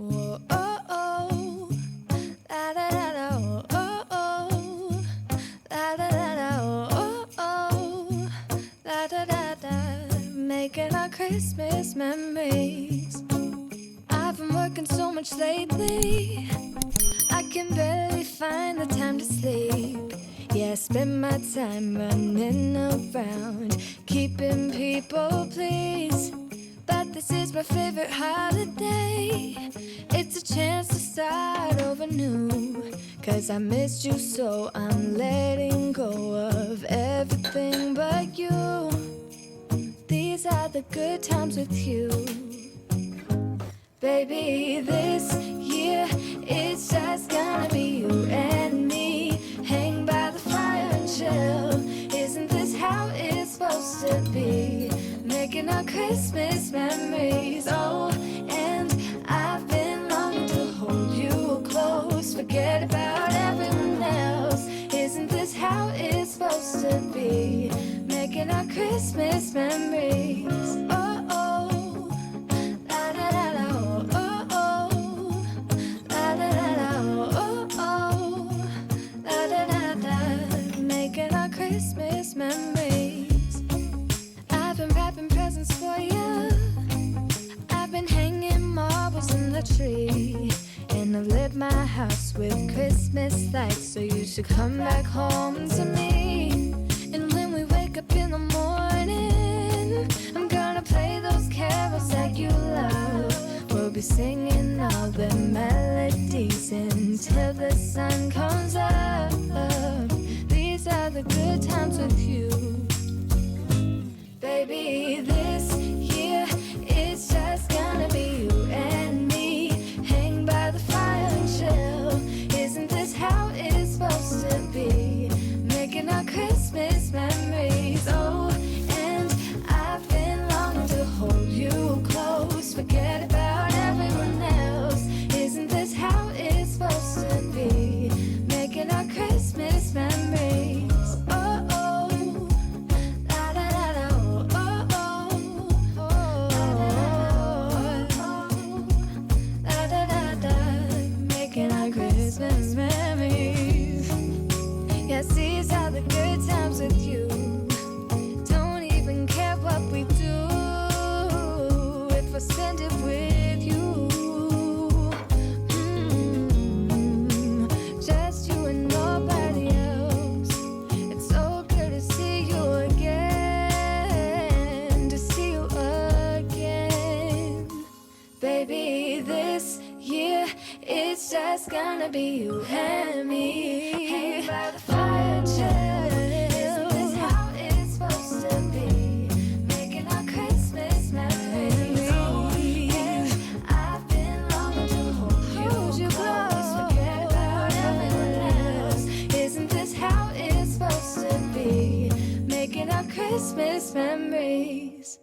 Whoa, oh, oh, la da da da, oh, oh, oh, la da da da, oh, oh, oh, la da da da, making our Christmas memories. I've been working so much lately, I can barely find the time to sleep. Yeah, I spend my time running around, keeping people pleased. But this is my favorite holiday. It's a chance to start over new. 'Cause I missed you, so I'm letting go of everything but you. These are the good times with you. Baby, this year it's just gonna be you and me. Hang by the fire and chill. Isn't this how it's supposed to be? Making our Christmas memories. Oh, and I've been longing to hold you close. Forget about everyone else. Isn't this how it's supposed to be? Making our Christmas memories. Oh, oh, la da da da, oh, oh, la da da da, oh, oh, la da da da. Making our Christmas memories. I've been wrapping presents for you. I've been hanging marbles in the tree. And I've lit my house with Christmas lights. So you should come back home to me. And when we wake up in the morning, I'm gonna play those carols that you love. We'll be singing all the melodies until the sun comes up. These are the good times with you. Baby, this year it's just gonna be you and me. Hang by the fire and chill. Isn't this how it's supposed to be? Making our Christmas memories. Oh, and I've been longing to hold you close. Forget about everyone else. Isn't this how it's supposed to be? Making our Christmas memories. Oh, oh, la da da da, oh, oh, oh, la da da da, making our Christmas memories. Yes, these are the good times with you. Don't even care what we do if I spend it with you. Just you and nobody else. It's so good to see you again, to see you again. Baby, this year it's just gonna be you and me. Hang by the fire and chill. Isn't this how it's supposed to be? Making our Christmas memories. Oh, yeah. I've been longing to hold you close. Forget about everyone else. Isn't this how it's supposed to be? Making our Christmas memories.